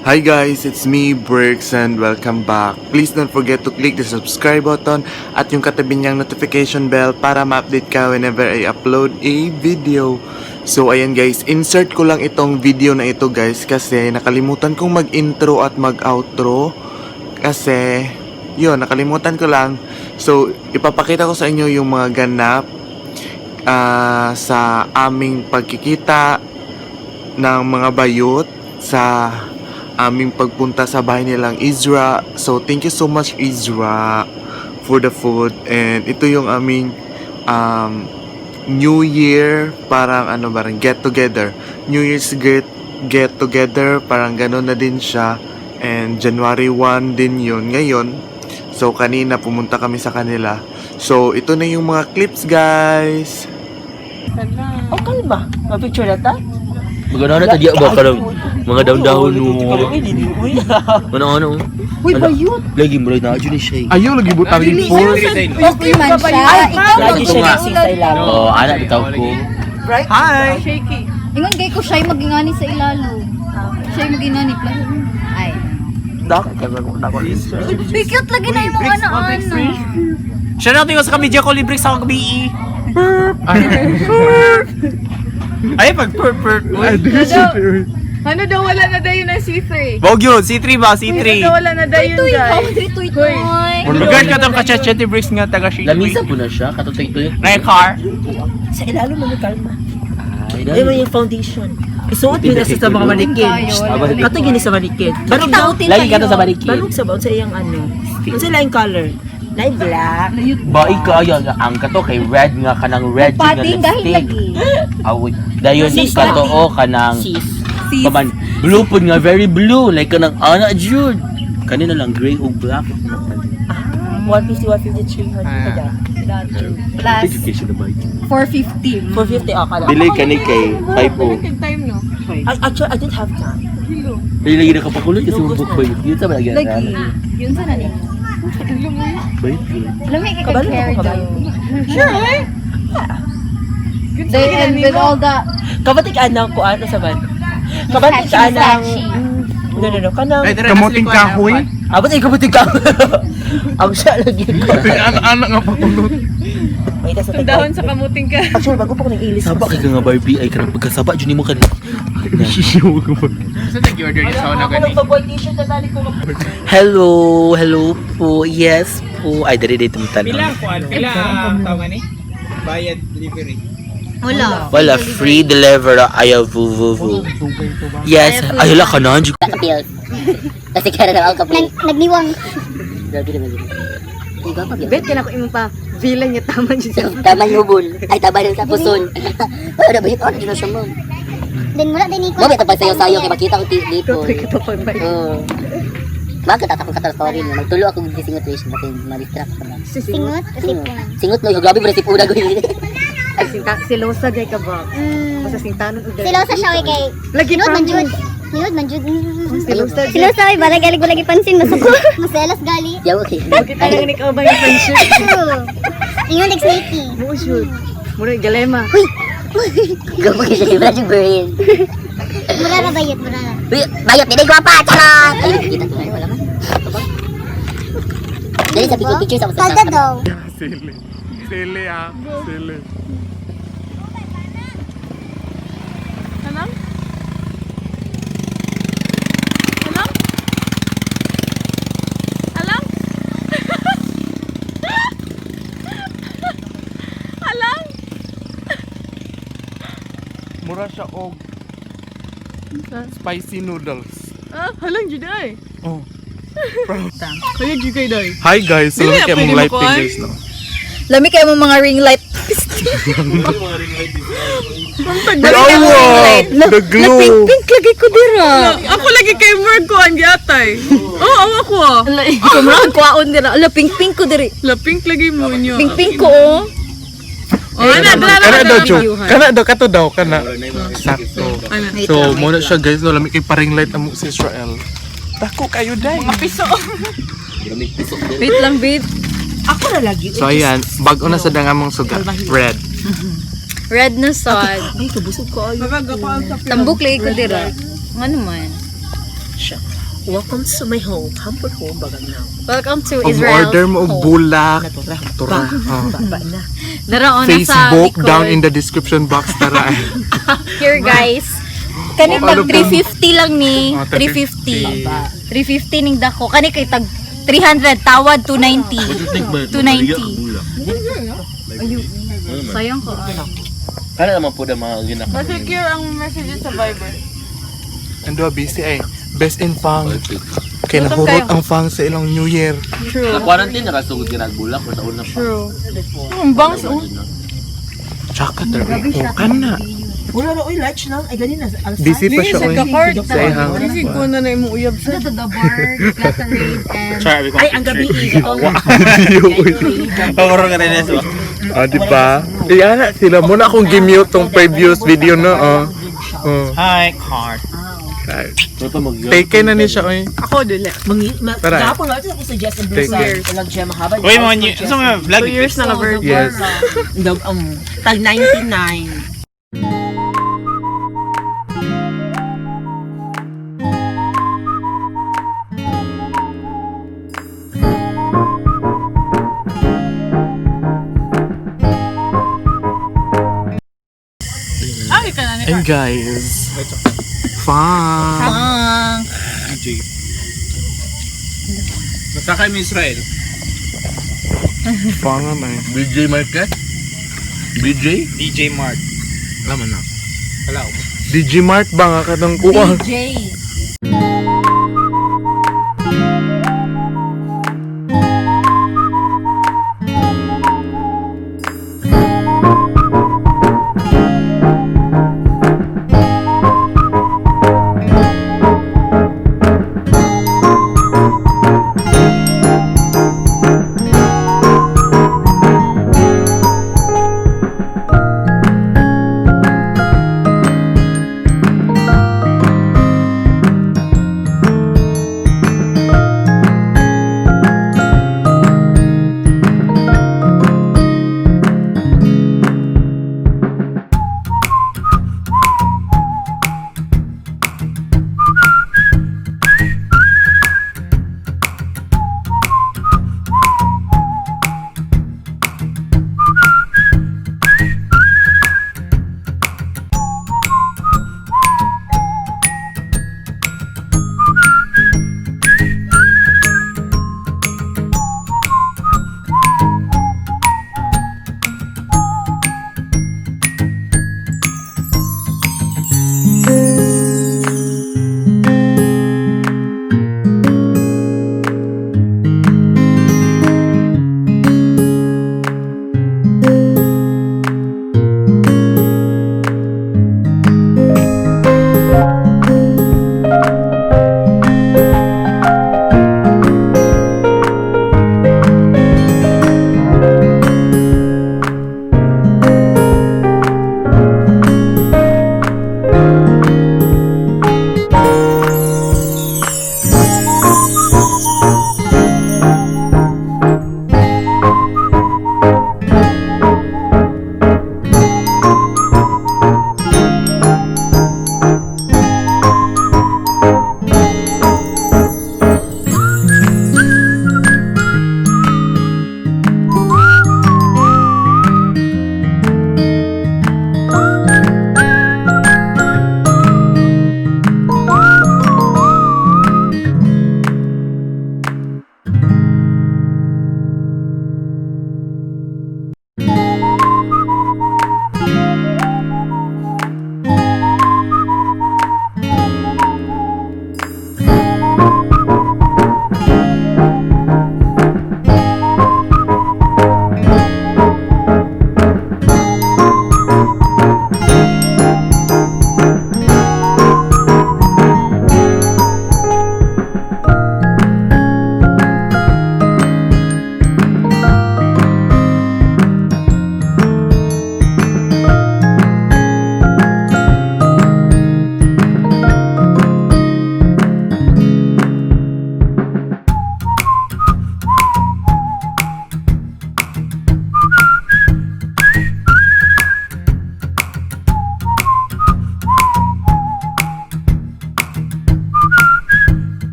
Hi guys, it's me, Briggs, and welcome back. Please don't forget to click the subscribe button at yung katabi niyang notification bell para ma-update ka whenever I upload a video. So ayan guys, insert ko lang itong video na ito guys kasi nakalimutan kong mag-intro at mag-outro. Kasi, yun, nakalimutan ko lang. So, ipapakita ko sa inyo yung mga ganap sa aming pagkikita ng mga bayut sa aming pagpunta sa bahay nilang Izra. So thank you so much Izra for the food. And ito yung aming New Year, parang parang get together, New Year's get together, parang gano'n na din siya. And January 1 din yun ngayon. So kanina pumunta kami sa kanila. So ito na yung mga clips guys. Oh, kalma. Ma-picture na ta? Maganda na tadya ba ka mga daon-daon mo. Ano? Uy, bayut. Lagi mo na dyan siya. Ayaw lagi butang report. Okay man siya. Ikaw Lagi siya nagsing sa ilalim. Oo, anak bitaw ko. Hi! shaky. Ingon kay ko siya magingani sa ilalo. Siya magingani plus. Ay. Bigyan lagi na yung mga ano. Siya natin yung sa kamedya ko, libre sa kabi. Ay, pag-purpurt. Ano daw wala na daw yun ng C3? Bog yun, C3 ba? C3. Ano daw wala na daw yun guys? Tuy-tuy. Magand ka tong kachat-chat bricks nga taga shit. Lamisa po na siya, katutoy ito yun. Na yung car. Sa ilalim mo kalma. Ay, Ay, mo yung foundation. Isuot mo na sa mga manikin. Kato gini sa manikin. Barog daw. lagi ka to sa balikin. Barog sa baon sa iyang ano. Ano sa laing color? Laing black. Ba ikaw yun, ang kato kay red nga kanang red nga Pating dahil lipstick. lagi. Awoy, dayon Sis, kato o kanang Sis. kaman blue pud nga very blue like kanang ana Jude. Kanina lang gray o black. 150, 153. Plus Education na ba? 450. 450 ako lang. Dili kani kay 5 Time no? Actually, I didn't have time. Dili lagi nakapakulot kasi mo book ba yun. Dito ba lagi? Lagi. Yun sana ni. Bayut. Lamig ka Kabalo carry ko daw. Sure, eh? They and with all the Kabatik anang ko ano sa man. Kabatik anang no. Kanang Kamuting kahoy? abot ay kabatik ka. Ang siya lagi ko. Anak nga pakulot. May ta sa Ang dahon sa kamuting ka. Actually, bago pa ko nag-ilis. Saba kay nga Barbie ay kanang pagkasaba jud nimo kanina. Saan nag-order niya sa una gani? T-shirt na tali ko. Hello po. Yes po. Ay dali dito Pila tanong. ko ano? Pila ang tao gani? Bayad delivery. wala. Wala free deliver ayaw vuvuvu. Yes, ay la kanan jud. Pills. Kasi kaya na ako kapag Nagniwang. Grabe naman yun. Iba pa Bet ka na ko imong pa villain niya tama dyan sa Tama yung ubol. Ay, tama yung sa puson. Wala na ba yun? Ano yun sa mo? Then wala din iko. Mami, tapos sayo-sayo kay makita ko dito. ito pa ba? Oo. Bakit tatakong ka sa story niya? Magtulo ako ng singot race. Bakit ma-distract ka ba? Singot sipuan. Singot no, grabe ba si Puna ko yun? Ay, silosa day ka ba? Basta sintanon uday. Silosa siya kay. Lagi Sinod man promise. jud. Sinod man jud. Silosa day. Silosa ay bala galig lagi pansin masuko. Maselas gali. Yaw, okay. Bakit tayo ni ka ba yung friendship? Ingon like sneaky. Mo shoot. Mura galema. Gawa ka siya, wala siyang brain. Mura na bayot, mura na. Uy, Bayut, hindi ko pa! Charot! Ay, kita ko wala man. Dali, sabi ko picture sa Kalda daw. Sili. Sili ah. Sili. Anong? Alam? Alam? Mura siya og spicy noodles. Ah, halang jud ay. Oh. Kaya jud kay day. Hi guys, Dili salamat na kay pwede mong light mo kuhaan. fingers no. Lami kayo mo mga ring light. The glow. Pink lagi ko dira. Ako lagi kay Merg ko ang giatay. Oh, awa ko ah. Kumrang kuaon dira. Ala pink ko diri. La pink lagi mo niyo. Pink ko oh. Oh, ana Kana daw dala. Chuk. Kana daw kato daw kana. Sakto. Ana. So mo na siya guys, no lamig kay paring light amo sa Israel. Dako kayo dai. Piso. Wait lang babe. Ako na lagi. So ayan, bago na sa dangamong sugat. Red. Red na sod. Ay, kabusog ko ayo. Magaga ko ang sa Tambok lagi ko dira. Ano man? siya. Welcome to my home. Humble home, bagang na. Welcome to Kung Israel. order mo og bulak, Natura. tura. Ba na. Naraon na sa Facebook likod. down in the description box tara. Here guys. Kani Ano tag ba? 350 lang ni. Oh, 350. 350 ning dako. Kani kay tag 300 tawad 290. 290. Ayun. Sayang ko. Kaya naman po na mga ginako. Secure ang messages sa Viber. Ando busy ay. Best in fang. Kaya nahurot ang fang sa ilang New Year. Sa quarantine, nakasugod ka nagbulak o sa una pa. Ang bangs, oh. Tsaka tayo. Oh, kan na. Wala na, lunch lang. Ay, ganun na. Ang Busy pa siya. oy. Sa ihang. Isig ko na na yung uyab sa. The bar, Gatorade, and Ay, ang gabi ito. Pagoro ka rin eso. Ah, di ba? Iyan sila. Muna akong gimute tong previous video na. Hi, Cart. Ano pa mag-yun? Take na ni siya. Oy. Ako dili. Tara. Gapon lang ako suggest ng Take blusa. it. Walang siya mahaba. Uy, mga nyo. Gusto mo vlog? 2 years na ka-bird. Yes. Tag 99. Ay, ka na ni. And guys. Fang. DJ. Nasakay mo Israel. Fang naman. BJ Market? BJ? DJ Mark. Alam na. Wala ako. Digimart ba nga katang kuha? DJ.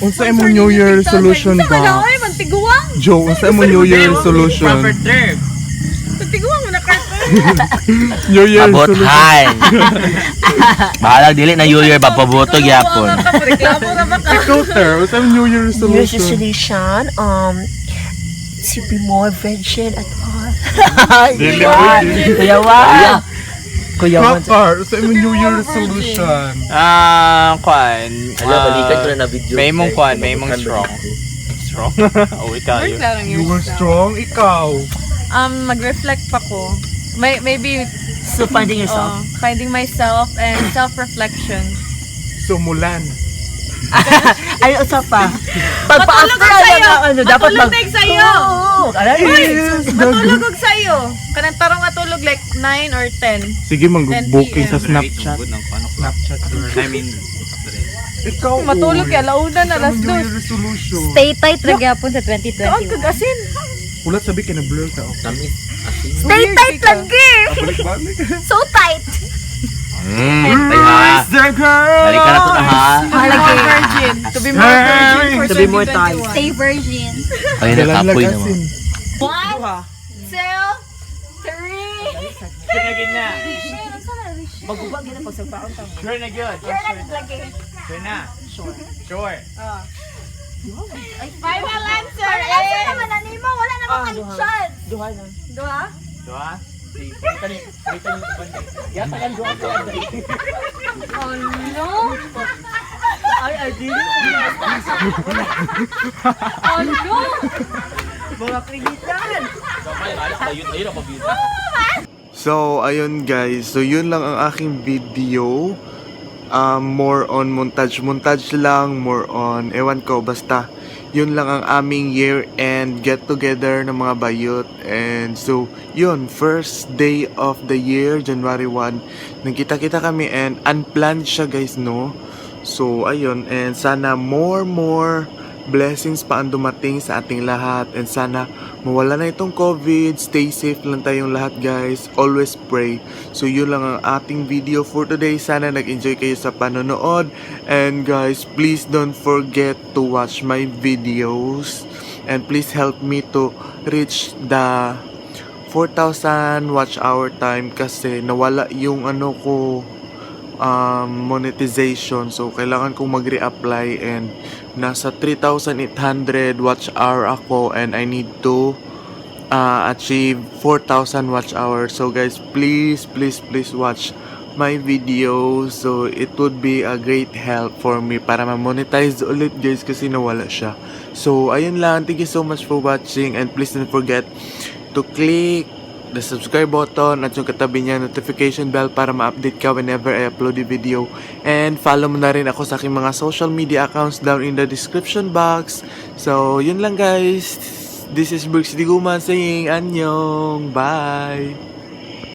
Unsa imong New Year resolution Sa ba? kalaoy, mantiguang. Joe, unsa imong New Year resolution? Proper term. Mantiguang mo na karton. New Year resolution. Mabothan. Bahalag dili na New Year papaboto gyapon. Reklamo na ba ka? Ikaw, Ter, unsa imong New Year New Year's resolution? resolution, to be more virgin at all. Dili, Kuya dili. Kuya Juan. Kuya Juan. Kakar, unsa imong New Year resolution? Kwan. Hala, balikan ko na na video. May mong kwan, may mong strong. Strong? Oh, ikaw yun. You were strong, ikaw. Mag-reflect pa ko. Maybe So finding yourself. finding myself and self-reflection. Sumulan. Ay, usa pa. Pagpa-after ano, dapat mag... Matulog sa'yo! Oo, alam Matulog og sa'yo. Kanang tarong matulog like 9 or 10. Sige, mag-booking sa Snapchat. Snapchat. I mean, Ikaw, Matulog kaya launa na alas New Year 2. resolution. Stay tight ra gyapon sa Saan 2021. kagasin? Ulat sabi ka na blur ka. Stay tight lagi. Balik-balik. So tight. Balikan na to na ha. Mahalaga virgin. To be more virgin for To be more tight. 2021. Stay virgin. Ayun na kapoy naman. 1, 2, 3. Pinagin na. Maguba gina pag sagpaon ta. Sure na yun. Sure na. Sure. Final answer Answer naman na nimo, wala namang chance. Duha na. Duha? Diba? Balikan yung banda. Yata kan duha ko. Oh no! Ay, dili. Oh no! Mga krigitan. Ayun ako video. So, ayun guys. So, yun lang ang aking video. More on montage lang. More on, ewan ko, basta. Yun lang ang aming year-end get-together ng mga bayot. And so, yun, first day of the year, January 1. Nagkita-kita kami and unplanned siya guys, no? So, ayun. And sana more blessings pa ang dumating sa ating lahat. And sana mawala na itong COVID. Stay safe lang tayong lahat guys. Always pray. So yun lang ang ating video for today. Sana nag-enjoy kayo sa panonood. And guys, please don't forget to watch my videos. And please help me to reach the 4,000 watch hour time kasi nawala yung ano ko monetization. So kailangan kong mag-reapply and nasa 3,800 watch hour ako and I need to achieve 4,000 watch hour. So guys, please watch my videos. So it would be a great help for me para ma-monetize ulit guys kasi nawala siya. So ayun lang, thank you so much for watching and please don't forget to click the subscribe button at yung katabi niya notification bell para ma-update ka whenever I upload a video. And follow mo na rin ako sa aking mga social media accounts down in the description box. So, yun lang guys. This is Brooks Diguman saying annyeong. Bye!